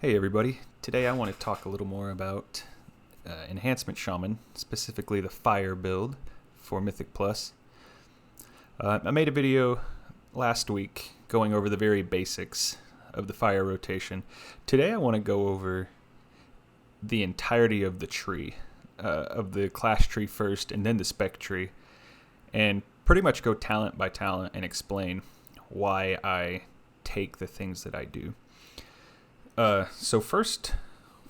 Hey everybody, today I want to talk a little more about Enhancement Shaman, specifically the Fire build for Mythic Plus. I made a video last week going over the very basics of the Fire rotation. Today I want to go over the entirety of the tree, of the class tree first and then the spec tree, and pretty much go talent by talent and explain why I take the things that I do. So first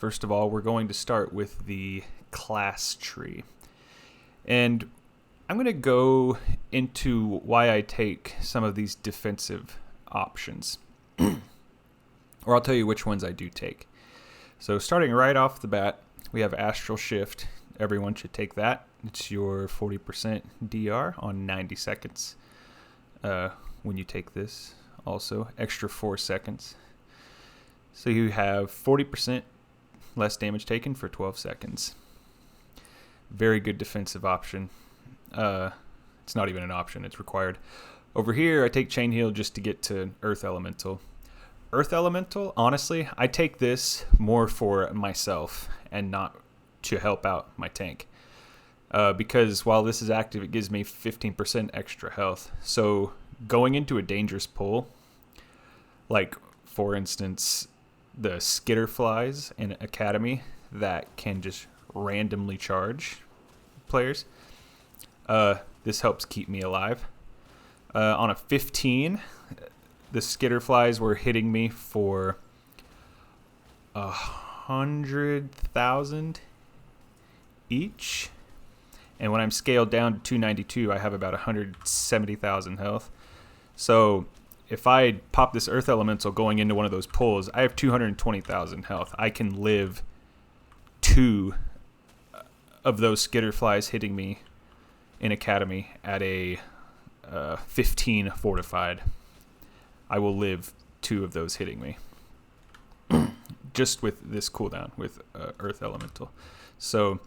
of all, we're going to start with the class tree. And I'm going to go into why I take some of these defensive options. Or I'll tell you which ones I do take. So starting right off the bat, we have Astral Shift. Everyone should take that. It's your 40% DR on 90 seconds. When you take this, also extra 4 seconds. So you have 40% less damage taken for 12 seconds. Very good defensive option. It's not even an option, it's required. Over here, I take Chain Heal just to get to Earth Elemental. Earth Elemental, honestly, I take this more for myself and not to help out my tank. Because while this is active, it gives me 15% extra health. So going into a dangerous pull, like for instance, the Skitterflies in Academy that can just randomly charge players. This helps keep me alive. On a 15, the Skitterflies were hitting me for 100,000 each. And when I'm scaled down to 292, I have about 170,000 health. So if I pop this Earth Elemental going into one of those pulls, I have 220,000 health. I can live 2 of those Skitterflies hitting me in Academy at a 15 fortified. I will live 2 of those hitting me. Just with this cooldown with Earth Elemental. So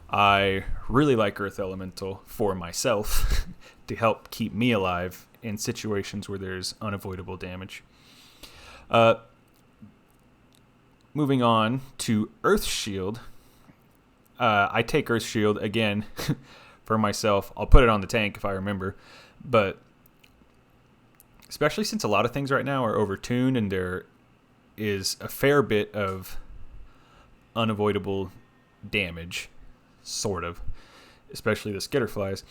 I really like Earth Elemental for myself to help keep me alive in situations where there's unavoidable damage. Moving on to Earth Shield. I take Earth Shield again for myself. I'll put it on the tank if I remember. But especially since a lot of things right now are overtuned and there is a fair bit of unavoidable damage, sort of, especially the Skitterflies.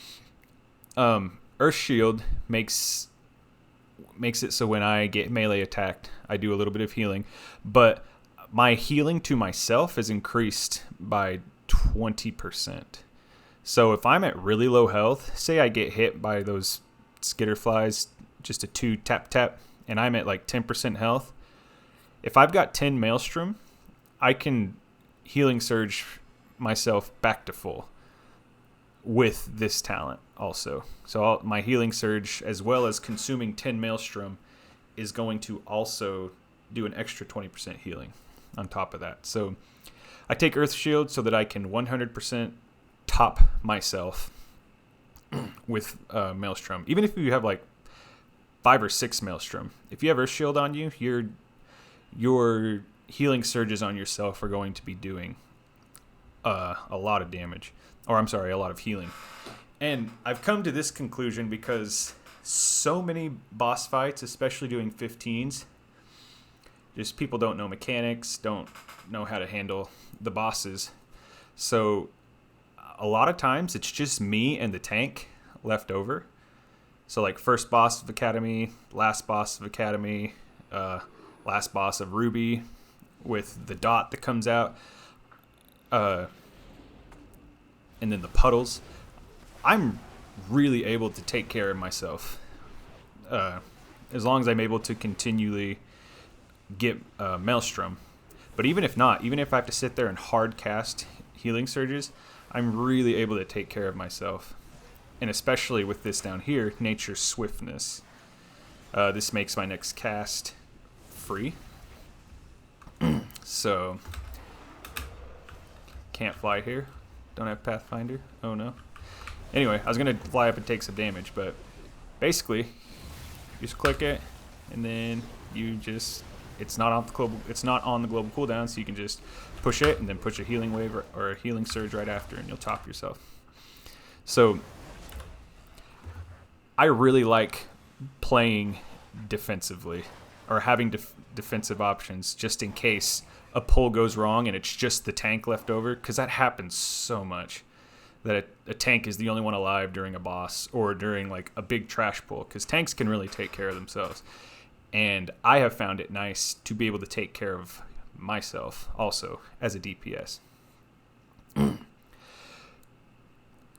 Earth Shield makes it so when I get melee attacked, I do a little bit of healing, but my healing to myself is increased by 20%. So if I'm at really low health, say I get hit by those Skitterflies, just a 2 tap tap, and I'm at like 10% health, if I've got 10 Maelstrom, I can healing surge myself back to full with this talent also. So my healing surge, as well as consuming 10 Maelstrom, is going to also do an extra 20% healing on top of that. So I take Earth Shield so that I can 100% top myself with Maelstrom. Even if you have like 5 or 6 Maelstrom, if you have Earth Shield on you, your healing surges on yourself are going to be doing a lot of damage. Or I'm sorry, a lot of healing. And I've come to this conclusion because so many boss fights, especially doing 15s, just people don't know mechanics, don't know how to handle the bosses. So a lot of times it's just me and the tank left over. So like first boss of Academy, last boss of Academy, last boss of Ruby with the dot that comes out. And then the puddles. I'm really able to take care of myself. As long as I'm able to continually get Maelstrom. But even if not, even if I have to sit there and hard cast healing surges, I'm really able to take care of myself. And especially with this down here, Nature's Swiftness. This makes my next cast free. So, can't fly here. Don't have Pathfinder. Oh no. Anyway, I was going to fly up and take some damage, but basically, you just click it, and then you just it's not on the global cooldown, so you can just push it and then push a healing wave or a healing surge right after, and you'll top yourself. So I really like playing defensively or having defensive options just in case a pull goes wrong and it's just the tank left over, because that happens so much that a tank is the only one alive during a boss or during like a big trash pull, because tanks can really take care of themselves. And I have found it nice to be able to take care of myself also as a DPS.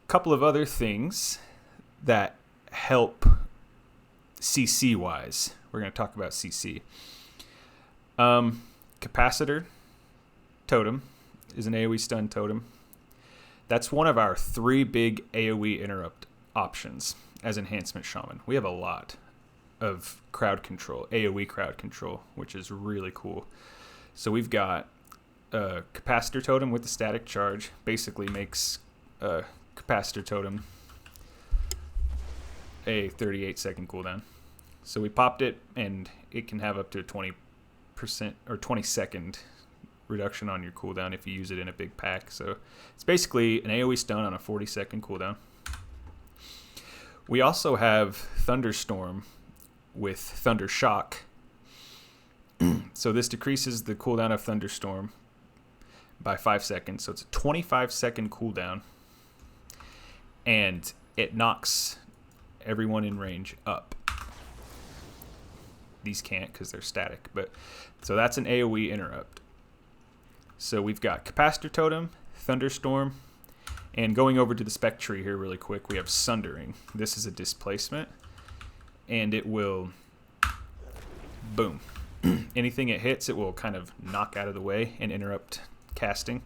Couple of other things that help CC wise. We're going to talk about CC. Capacitor totem is an AoE stun totem. That's one of our 3 big AoE interrupt options as Enhancement Shaman. We have a lot of crowd control, AoE crowd control, which is really cool. So we've got a capacitor totem with the static charge, basically makes a capacitor totem a 38-second cooldown. So we popped it, and it can have up to a 20% or 20-second reduction on your cooldown if you use it in a big pack. So it's basically an AoE stun on a 40-second cooldown. We also have Thunderstorm with Thunder Shock. So this decreases the cooldown of Thunderstorm by 5 seconds. So it's a 25-second cooldown, and it knocks everyone in range up. These can't because they're static, but so that's an AoE interrupt. So we've got Capacitor Totem, Thunderstorm, and going over to the spec tree here really quick, we have Sundering. This is a displacement, and it will, boom. Anything it hits, it will kind of knock out of the way and interrupt casting.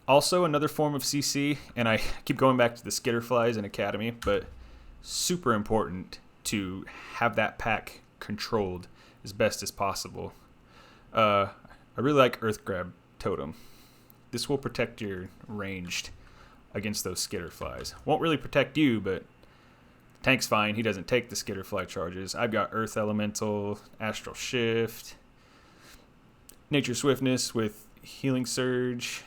Also, another form of CC, and I keep going back to the Skitterflies in Academy, but super important to have that pack controlled as best as possible. I really like Earth Grab Totem. This will protect your ranged against those Skitterflies. Won't really protect you, but tank's fine. He doesn't take the Skitterfly charges. I've got Earth Elemental, Astral Shift, Nature Swiftness with Healing Surge,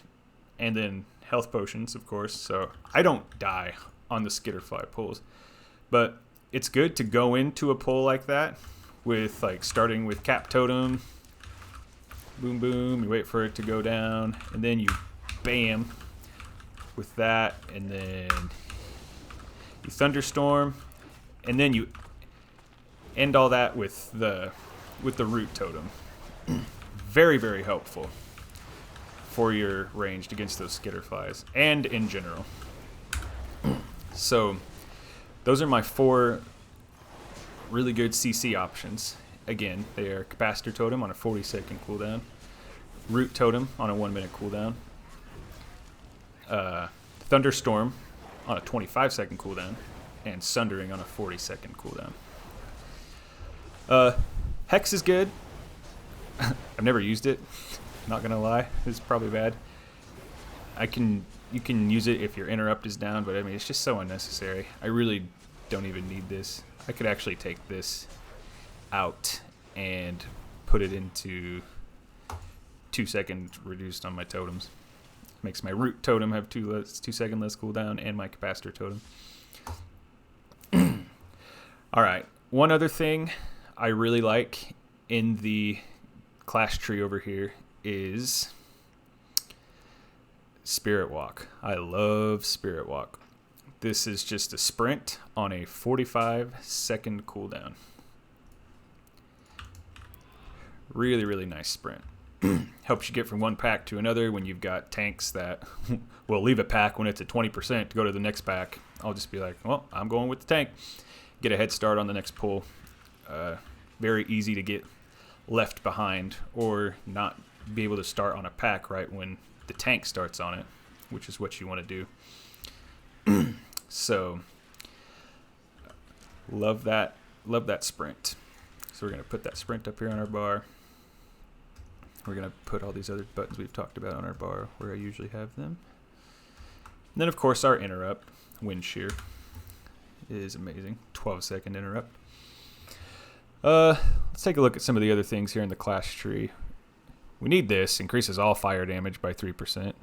and then Health Potions, of course. So I don't die on the Skitterfly pulls. But it's good to go into a pull like that with like starting with Cap Totem. Boom, boom. You wait for it to go down, and then you bam with that, and then you Thunderstorm, and then you end all that with the Root Totem. Very, very helpful for your ranged against those Skitterflies and in general. So those are my 4 really good CC options. Again, they are Capacitor Totem on a 40-second cooldown, Root Totem on a 1-minute cooldown, Thunderstorm on a 25-second cooldown, and Sundering on a 40-second cooldown. Hex is good. I've never used it, not gonna lie. It's probably bad. You can use it if your interrupt is down, but I mean, it's just so unnecessary. I really don't even need this. I could actually take this out and put it into 2-second reduced on my totems. Makes my Root Totem have 2-second less cooldown, and my Capacitor Totem. Alright, one other thing I really like in the class tree over here is Spirit Walk. I love Spirit Walk. This is just a sprint on a 45-second cooldown. Really, really nice sprint. Helps you get from one pack to another when you've got tanks that will leave a pack when it's at 20% to go to the next pack. I'll just be like, well, I'm going with the tank. Get a head start on the next pull. Very easy to get left behind or not be able to start on a pack right when the tank starts on it, which is what you want to do. So, love that sprint. So we're going to put that sprint up here on our bar. We're going to put all these other buttons we've talked about on our bar where I usually have them. And then, of course, our interrupt, Wind Shear, is amazing. 12-second interrupt. Let's take a look at some of the other things here in the class tree. We need this. Increases all fire damage by 3%.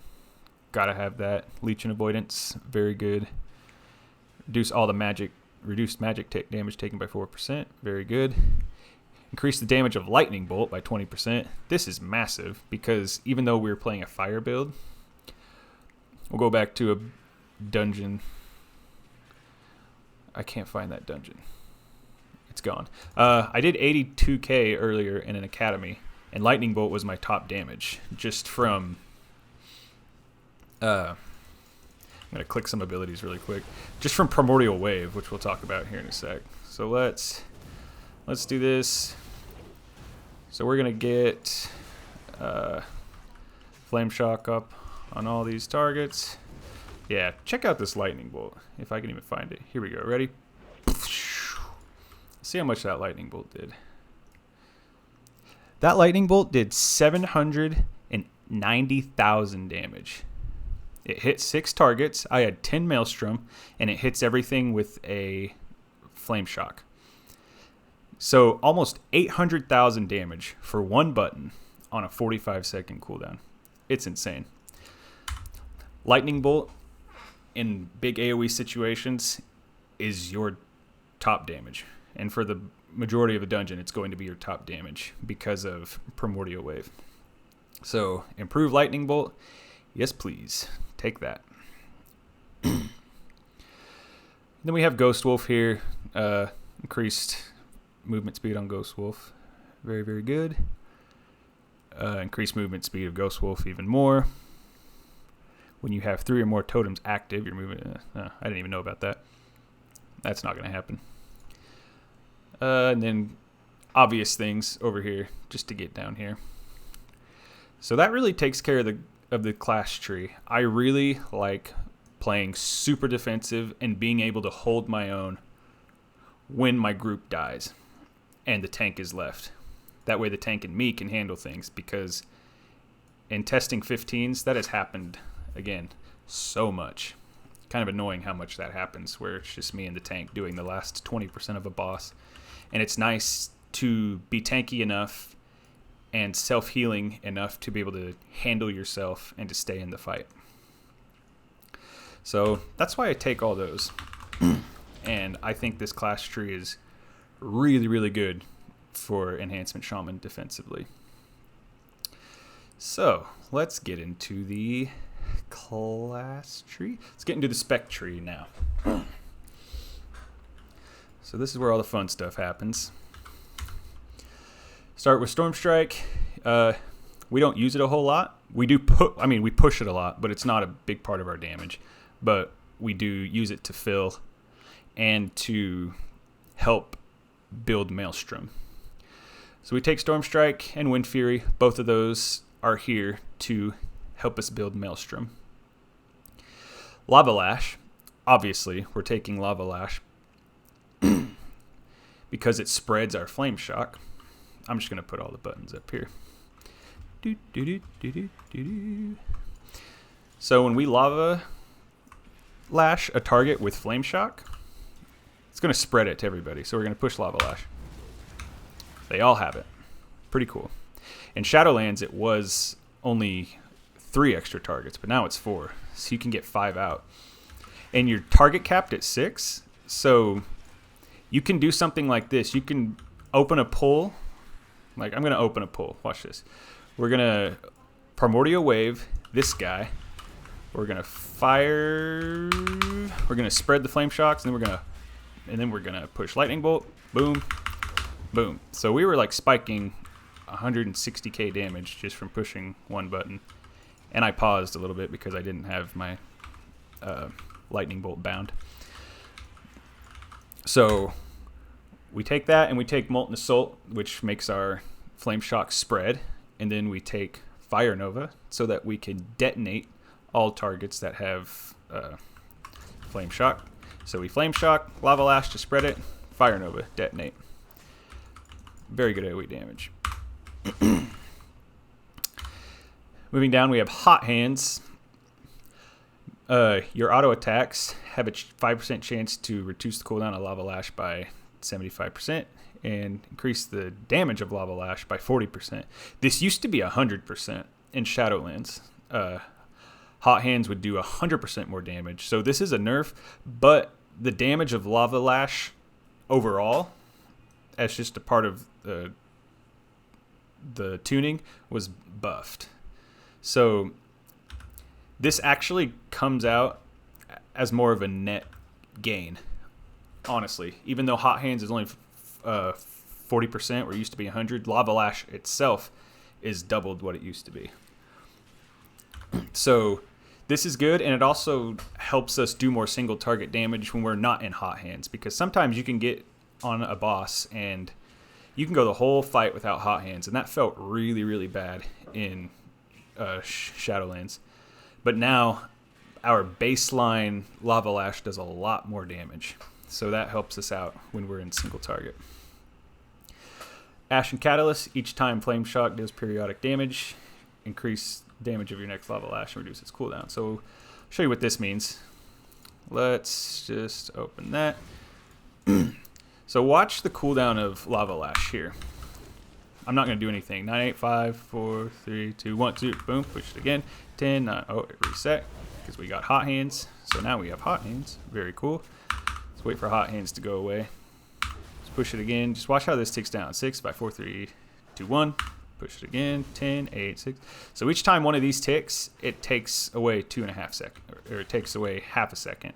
Gotta have that. Leech and avoidance, very good. Reduced magic damage taken by 4%, very good. Increase the damage of lightning bolt by 20%. This is massive because even though we're playing a fire build, we'll go back to a dungeon. I can't find that dungeon. It's gone. I did 82k earlier in an academy, and lightning bolt was my top damage just from. I'm gonna click some abilities really quick, just from primordial wave, which we'll talk about here in a sec. So let's do this. So we're gonna get flame shock up on all these targets. Yeah, check out this lightning bolt if I can even find it. Here we go. Ready? See how much that lightning bolt did. That lightning bolt did 790,000 damage. It hit 6 targets. I had 10 maelstrom, and it hits everything with a flame shock. So almost 800,000 damage for one button on a 45-second cooldown. It's insane. Lightning bolt in big AoE situations is your top damage. And for the majority of a dungeon, it's going to be your top damage because of primordial wave. So improve lightning bolt. Yes, please. Take that. Then we have Ghost Wolf here. Increased movement speed on Ghost Wolf. Very, very good. Increased movement speed of Ghost Wolf even more. When you have 3 or more totems active, your movement... I didn't even know about that. That's not going to happen. And then obvious things over here, just to get down here. So that really takes care of the class tree. I really like playing super defensive and being able to hold my own when my group dies and the tank is left. That way the tank and me can handle things, because in testing 15s, that has happened, again, so much. Kind of annoying how much that happens, where it's just me and the tank doing the last 20% of a boss. And it's nice to be tanky enough and self-healing enough to be able to handle yourself and to stay in the fight. So that's why I take all those. And I think this class tree is really, really good for Enhancement Shaman defensively. So let's get into the class tree. Let's get into the spec tree now. So this is where all the fun stuff happens. Start with Storm Strike. We don't use it a whole lot. We push it a lot, but it's not a big part of our damage. But we do use it to fill and to help build Maelstrom. So we take Storm Strike and Wind Fury. Both of those are here to help us build Maelstrom. Lava Lash. Obviously, we're taking Lava Lash because it spreads our flame shock. I'm just going to put all the buttons up here. So when we Lava Lash a target with flame shock, it's going to spread it to everybody. So we're going to push Lava Lash. They all have it. Pretty cool. In Shadowlands, it was only 3 extra targets, but now it's 4. So you can get 5 out. And your target capped at 6. So you can do something like this. You can open a pull. Like, I'm going to open a pull. Watch this. We're going to Primordial Wave this guy. We're going to fire. We're going to spread the flame shocks, and then we're going to push Lightning Bolt. Boom. Boom. So we were like spiking 160k damage just from pushing one button. And I paused a little bit because I didn't have my Lightning Bolt bound. So we take that and we take Molten Assault, which makes our flame shock spread. And then we take Fire Nova so that we can detonate all targets that have flame shock. So we flame shock, Lava Lash to spread it, Fire Nova, detonate. Very good AoE damage. Moving down, we have Hot Hands. Your auto attacks have a 5% chance to reduce the cooldown of Lava Lash by 75%, and increase the damage of Lava Lash by 40%. This used to be 100% in Shadowlands. Hot Hands would do 100% more damage. So this is a nerf, but the damage of Lava Lash overall, as just a part of the tuning, was buffed. So this actually comes out as more of a net gain, honestly. Even though Hot Hands is only 40%, where it used to be 100, Lava Lash itself is doubled what it used to be. So this is good, and it also helps us do more single target damage when we're not in Hot Hands, because sometimes you can get on a boss and you can go the whole fight without Hot Hands, and that felt really, really bad in Shadowlands. But now our baseline Lava Lash does a lot more damage, so that helps us out when we're in single target. Ashen Catalyst, each time Flame Shock deals periodic damage, increase damage of your next Lava Lash and reduce its cooldown. So I'll show you what this means. Let's just open that. So watch the cooldown of Lava Lash here. I'm not going to do anything. 9, 8, 5, 4, 3, 2, 1, 2. Boom. Push it again. 10, 9. Oh, it reset because we got Hot Hands. So now we have Hot Hands. Very cool. Let's wait for Hot Hands to go away. Let's push it again. Just watch how this ticks down. 6, 5, 4, 3, 2, 1. Push it again. 10, 8, 6. So each time one of these ticks, it takes away 2.5 seconds, or it takes away half a second.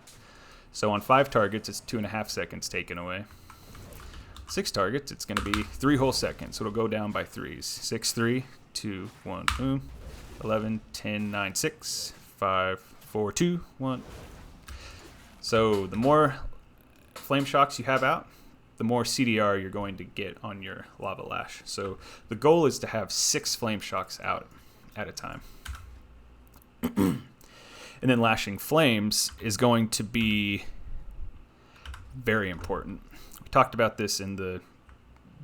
So on 5 targets, it's 2.5 seconds taken away. 6 targets, it's going to be 3 whole seconds. So it'll go down by 3s. 6, 3, 2, 1, boom. 11, 10, 9, 6, 5, 4, 2, 1. So the more Flame Shocks you have out, the more CDR you're going to get on your Lava Lash. So the goal is to have 6 Flame Shocks out at a time. And then Lashing Flames is going to be very important. Talked about this in the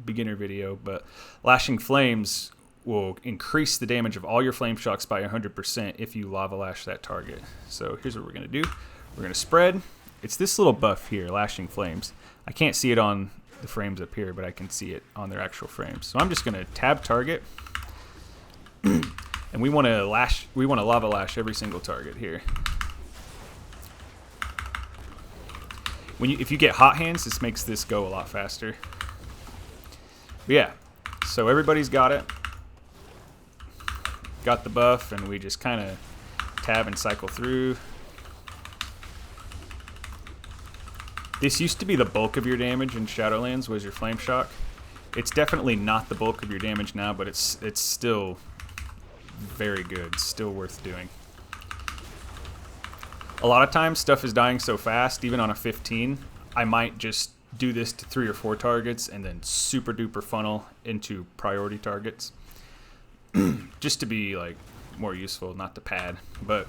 beginner video, but Lashing Flames will increase the damage of all your Flame Shocks by 100% if you Lava Lash that target. So here's what we're going to do. We're going to spread. It's this little buff here, Lashing Flames. I can't see it on the frames up here, but I can see it on their actual frames. So I'm just going to tab target, and we want to Lava Lash every single target here. If you get Hot Hands, this makes this go a lot faster. But yeah, so everybody's got it. Got the buff, and we just kind of tab and cycle through. This used to be the bulk of your damage in Shadowlands, was your Flame Shock. It's definitely not the bulk of your damage now, but it's still very good, still worth doing. A lot of times stuff is dying so fast, even on a 15, I might just do this to 3 or 4 targets and then super duper funnel into priority targets. Just to be like more useful, not to pad. But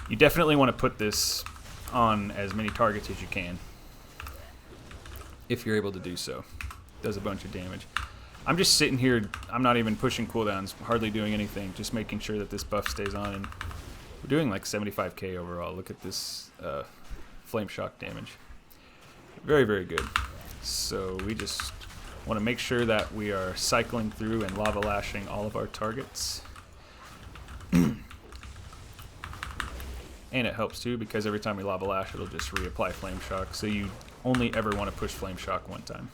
you definitely want to put this on as many targets as you can, if you're able to do so. Does a bunch of damage. I'm just sitting here, I'm not even pushing cooldowns, hardly doing anything, just making sure that this buff stays on, and we're doing like 75k overall. Look at this Flame Shock damage. Very, very good. So we just want to make sure that we are cycling through and Lava Lashing all of our targets. And it helps too, because every time we Lava Lash, it'll just reapply Flame Shock. So you only ever want to push Flame Shock one time.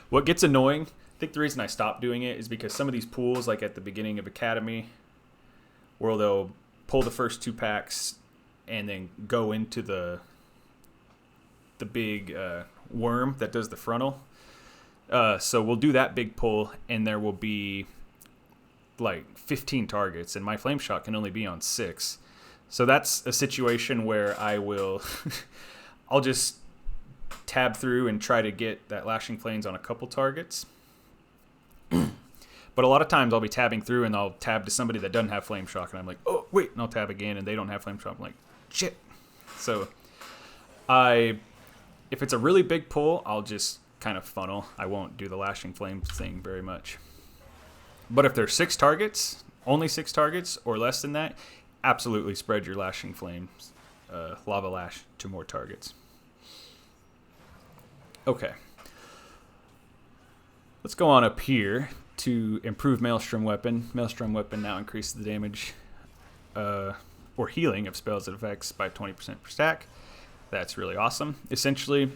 What gets annoying, I think the reason I stopped doing it is because some of these pools, like at the beginning of Academy, where they'll pull the first 2 packs and then go into the big worm that does the frontal. So we'll do that big pull, and there will be like 15 targets, and my Flame Shock can only be on 6. So that's a situation where I'll just tab through and try to get that Lashing Flames on a couple targets. But a lot of times I'll be tabbing through and I'll tab to somebody that doesn't have Flame Shock, and I'm like, oh wait, and I'll tab again and they don't have Flame Shock. I'm like, shit. So if it's a really big pull, I'll just kind of funnel. I won't do the Lashing Flames thing very much. But if there's 6 targets, only 6 targets or less than that, absolutely spread your Lashing Flames, Lava Lash to more targets. Okay. Let's go on up here to improve Maelstrom Weapon. Maelstrom Weapon now increases the damage or healing of spells and effects by 20% per stack. That's really awesome. Essentially,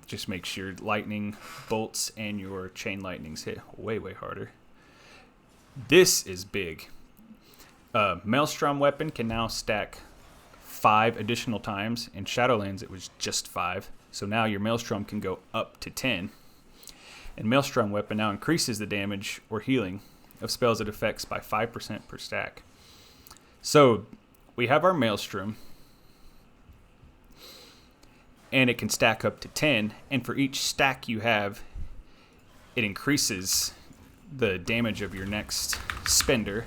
just makes your lightning bolts and your chain lightnings hit way, way harder. This is big. Maelstrom Weapon can now stack 5 additional times. In Shadowlands, it was just 5. So now your Maelstrom can go up to 10. And Maelstrom Weapon now increases the damage or healing of spells and effects by 5% per stack. So we have our Maelstrom, and it can stack up to 10. And for each stack you have, it increases the damage of your next spender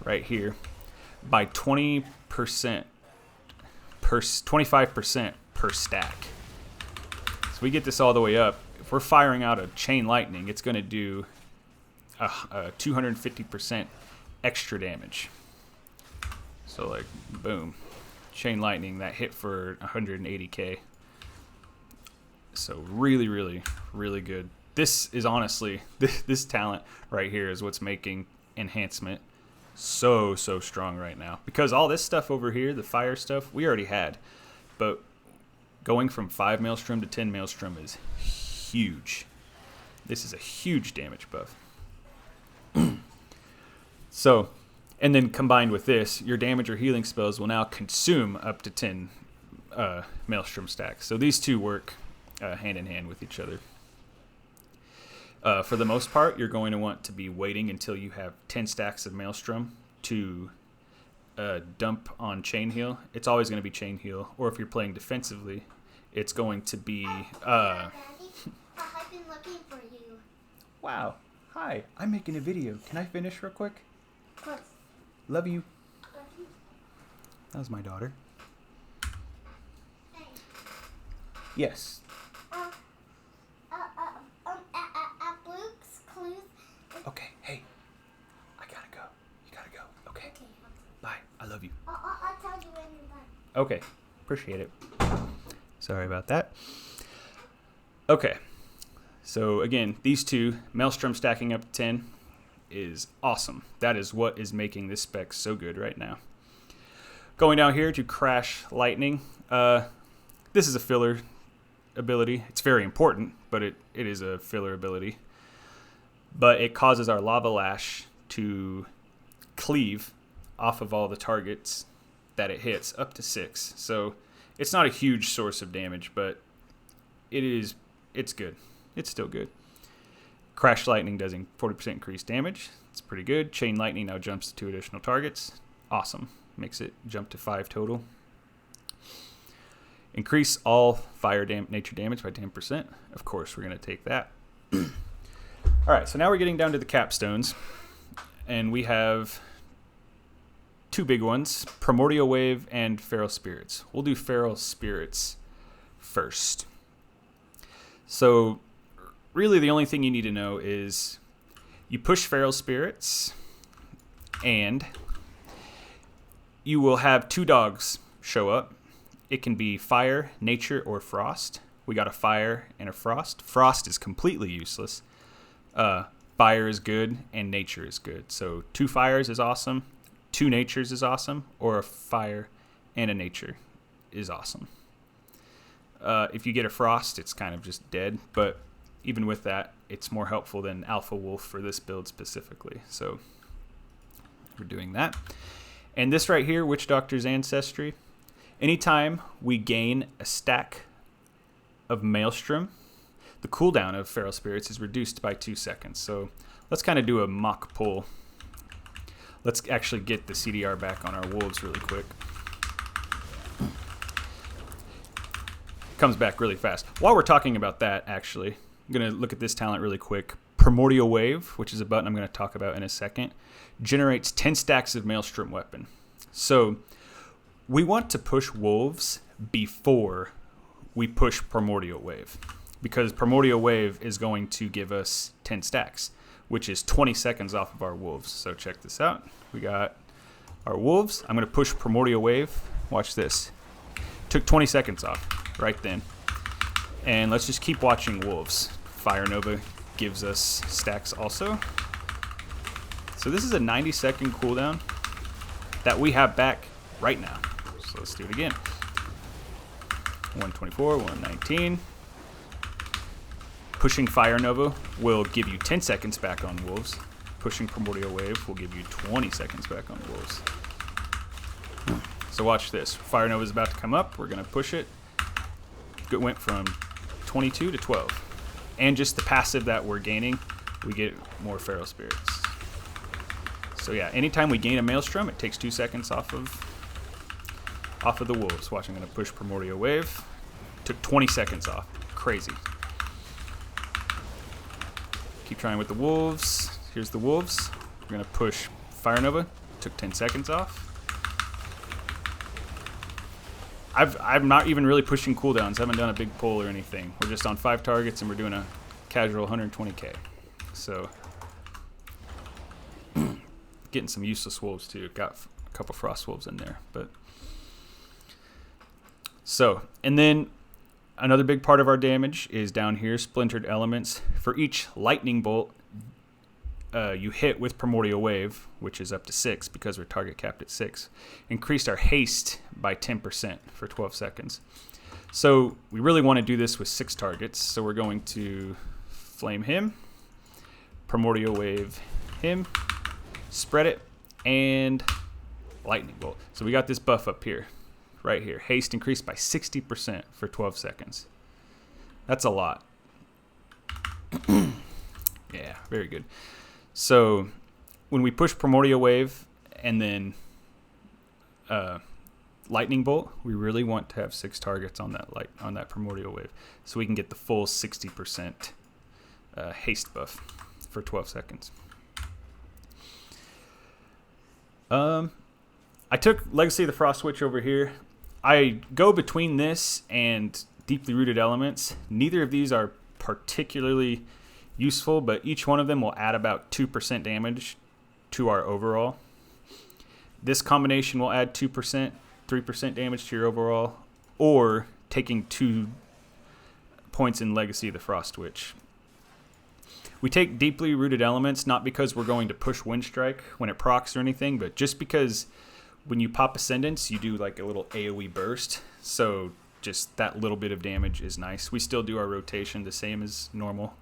right here by 25% per stack. So we get this all the way up. If we're firing out a chain lightning, it's going to do a 250% extra damage. So like, boom, chain lightning, that hit for 180k. So really, really, really good. This is honestly, this talent right here is what's making enhancement so strong right now. Because all this stuff over here, the fire stuff, we already had. But going from 5 Maelstrom to 10 Maelstrom is huge. This is a huge damage buff. So, and then combined with this, your damage or healing spells will now consume up to 10 Maelstrom stacks. So these two work hand in hand with each other. For the most part, you're going to want to be waiting until you have 10 stacks of Maelstrom to dump on Chain Heal. It's always going to be Chain Heal. Or if you're playing defensively, it's going to be... Daddy, I've been looking for you. Wow. Hi. I'm making a video. Can I finish real quick? Of course. Love you. Love you. That was my daughter. Hey. Yes. At Luke's Clues. Okay. Hey. I gotta go. You gotta go. Okay. Okay. Bye. I love you. I'll tell you when you're done. Okay. Appreciate it. Sorry about that. Okay. So again, these two, Maelstrom stacking up to 10 is awesome. That is what is making this spec so good right now. Going down here to Crash Lightning. This is a filler ability. It's very important, but it is a filler ability. But it causes our Lava Lash to cleave off of all the targets that it hits, up to 6. So it's not a huge source of damage, but it's good. It's still good. Crash Lightning does 40% increased damage. It's pretty good. Chain Lightning now jumps to 2 additional targets. Awesome. Makes it jump to 5 total. Increase all fire nature damage by 10%. Of course, we're going to take that. All right, so now we're getting down to the capstones. And we have 2 big ones, Primordial Wave and Feral Spirits. We'll do Feral Spirits first. So really the only thing you need to know is you push Feral Spirits and you will have 2 dogs show up. It can be fire, nature, or frost. We got a fire and a frost. Frost is completely useless. Fire is good and nature is good. So 2 fires is awesome. 2 natures is awesome, or a fire and a nature is awesome. If you get a frost, it's kind of just dead, but even with that, it's more helpful than Alpha Wolf for this build specifically. So we're doing that. And this right here, Witch Doctor's Ancestry, anytime we gain a stack of Maelstrom, the cooldown of Feral Spirits is reduced by 2 seconds. So let's kind of do a mock pull. Let's actually get the CDR back on our wolves really quick. Comes back really fast. While we're talking about that, actually, I'm going to look at this talent really quick. Primordial Wave, which is a button I'm going to talk about in a second, generates 10 stacks of Maelstrom Weapon. So we want to push wolves before we push Primordial Wave, because Primordial Wave is going to give us 10 stacks, which is 20 seconds off of our wolves. So check this out. We got our wolves. I'm going to push Primordial Wave. Watch this. Took 20 seconds off right then. And let's just keep watching wolves. Fire Nova gives us stacks also. So this is a 90-second cooldown that we have back right now. So let's do it again. 124, 119. Pushing Fire Nova will give you 10 seconds back on wolves. Pushing Primordial Wave will give you 20 seconds back on wolves. So watch this. Fire Nova is about to come up. We're going to push it. It went from 22 to 12. And just the passive that we're gaining, we get more Feral Spirits. So yeah, anytime we gain a Maelstrom, it takes 2 seconds off of the wolves. Watch, I'm going to push Primordial Wave. Took 20 seconds off. Crazy. Keep trying with the wolves. Here's the wolves. We're going to push Fire Nova. Took 10 seconds off. I'm not even really pushing cooldowns. I haven't done a big pull or anything. We're just on 5 targets and we're doing a casual 120k. So getting some useless wolves too. Got a couple frost wolves in there, but so, and then another big part of our damage is down here, splintered elements. For each lightning bolt you hit with Primordial Wave, which is up to 6 because we're target capped at 6, increased our haste by 10% for 12 seconds. So we really want to do this with 6 targets. So we're going to flame him, Primordial Wave him, spread it, and lightning bolt. So we got this buff up here, right here. Haste increased by 60% for 12 seconds. That's a lot. Yeah, very good. So when we push Primordial Wave and then Lightning Bolt, we really want to have 6 targets on that Primordial Wave, so we can get the full 60% haste buff for 12 seconds. I took Legacy of the Frost Witch over here. I go between this and Deeply Rooted Elements. Neither of these are particularly useful, but each one of them will add about 2% damage to our overall. This combination will add 2%, 3% damage to your overall, or taking 2 points in Legacy of the Frost Witch. We take Deeply Rooted Elements not because we're going to push Wind Strike when it procs or anything, but just because when you pop Ascendance, you do like a little AoE burst. So just that little bit of damage is nice. We still do our rotation the same as normal,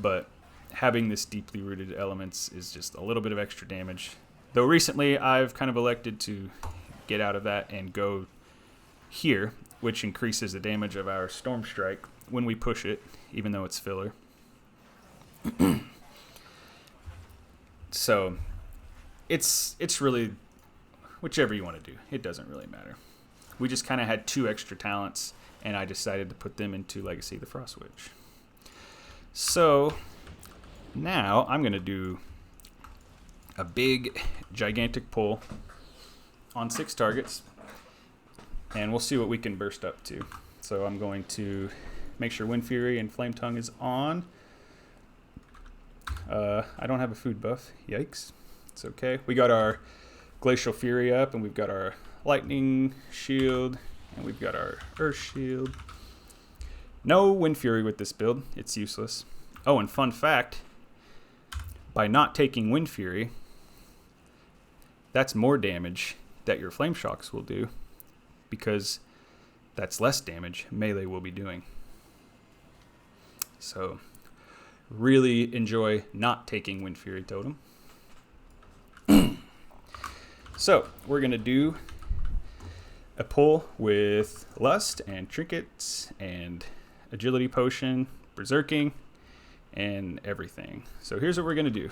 but having this Deeply Rooted Elements is just a little bit of extra damage. Though recently I've kind of elected to get out of that and go here, which increases the damage of our Storm Strike when we push it, even though it's filler. So it's really whichever you want to do. It doesn't really matter. We just kind of had 2 extra talents, and I decided to put them into Legacy of the Frost Witch. So now I'm going to do a big, gigantic pull on 6 targets, and we'll see what we can burst up to. So I'm going to make sure Wind Fury and Flame Tongue is on. I don't have a food buff. Yikes. It's okay. We got our Glacial Fury up, and we've got our Lightning Shield, and we've got our Earth Shield. No Wind Fury with this build. It's useless. Oh, and fun fact, by not taking Wind Fury, that's more damage that your Flame Shocks will do, because that's less damage melee will be doing. So really enjoy not taking Wind Fury Totem. So we're going to do a pull with Lust and Trinkets and Agility Potion, Berserking, and everything. So here's what we're going to do.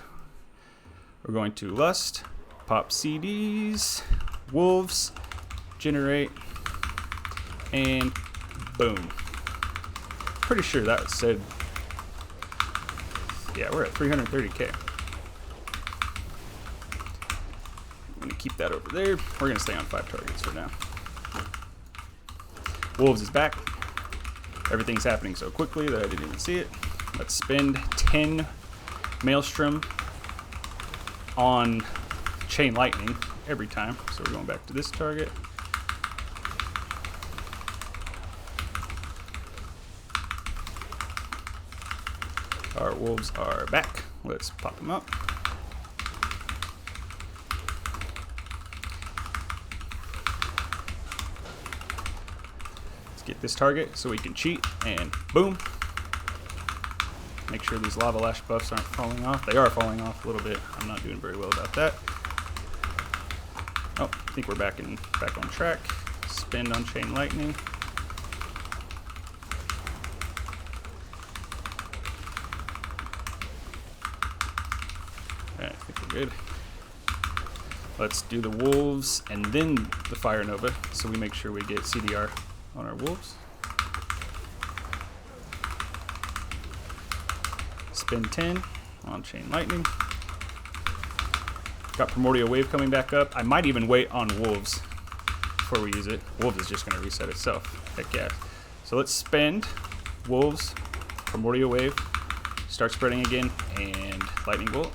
We're going to Lust, pop CDs, Wolves, Generate, and boom. Pretty sure that said, yeah, we're at 330k. I'm going to keep that over there. We're going to stay on 5 targets for now. Wolves is back. Everything's happening so quickly that I didn't even see it. Let's spend 10 Maelstrom on Chain Lightning, every time. So we're going back to this target. Our wolves are back. Let's pop them up. Let's get this target so we can cheat, and boom. Make sure these lava lash buffs aren't falling off. They are falling off a little bit. I'm not doing very well about that. Oh, I think we're back on track. Spend on chain lightning. Alright, I think we're good. Let's do the wolves and then the Fire Nova, so we make sure we get CDR on our wolves. Spend 10 on chain lightning. Got Primordial Wave coming back up. I might even wait on wolves before we use it. Wolves is just going to reset itself. Heck yeah. So let's spend wolves, Primordial Wave, start spreading again, and lightning bolt.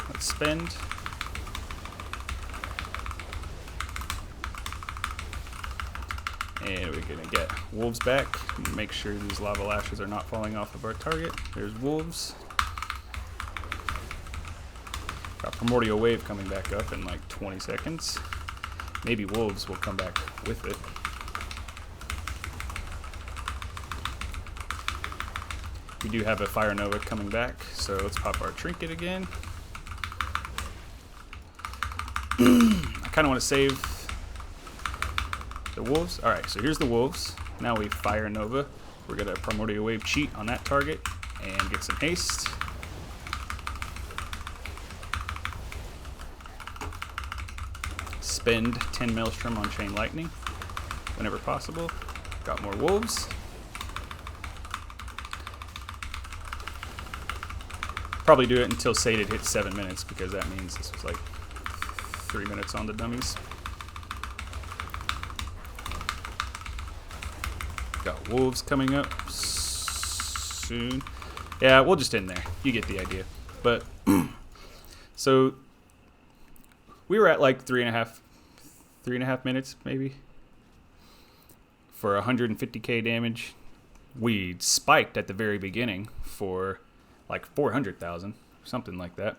Let's spend. And we're going to get wolves back. Make sure these lava lashes are not falling off of our target. There's wolves. Got Primordial Wave coming back up in like 20 seconds. Maybe wolves will come back with it. We do have a Fire Nova coming back, so let's pop our trinket again. I kind of want to save the wolves. Alright, so here's the wolves. Now we Fire Nova. We're going to Primordial Wave cheat on that target and get some haste. Spend 10 Maelstrom on Chain Lightning whenever possible. Got more wolves. Probably do it until Sated hits 7 minutes, because that means this was like 3 minutes on the dummies. Got wolves coming up soon. Yeah, we'll just end there. You get the idea. But so we were at like 3.5 minutes maybe for 150k damage. We spiked at the very beginning for like 400,000, something like that.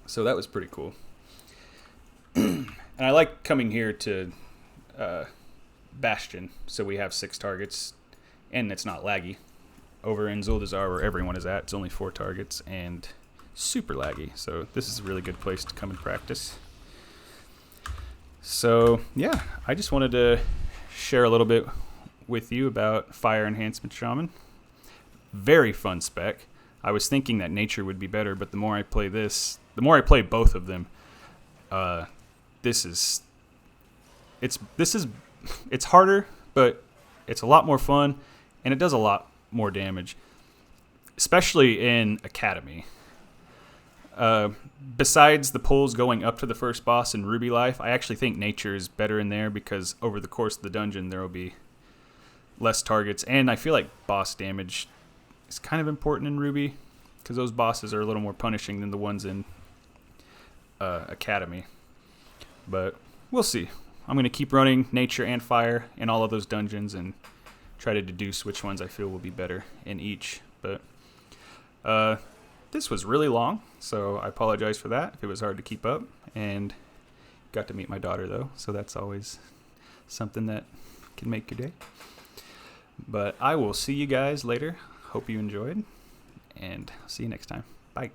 So that was pretty cool. And I like coming here to Bastion, so we have 6 targets, and it's not laggy. Over in Zuldazar, where everyone is at, it's only 4 targets, and super laggy. So this is a really good place to come and practice. So yeah, I just wanted to share a little bit with you about Fire Enhancement Shaman. Very fun spec. I was thinking that nature would be better, but the more I play this, the more I play both of them, it's harder, but it's a lot more fun, and it does a lot more damage, especially in Academy. Besides the pulls going up to the first boss in Ruby Life, I actually think nature is better in there, because over the course of the dungeon there will be less targets, and I feel like boss damage is kind of important in Ruby, because those bosses are a little more punishing than the ones in Academy. But we'll see. I'm going to keep running nature and fire in all of those dungeons and try to deduce which ones I feel will be better in each. But this was really long, so I apologize for that if it was hard to keep up. And got to meet my daughter, though, so that's always something that can make your day. But I will see you guys later. Hope you enjoyed, and see you next time. Bye.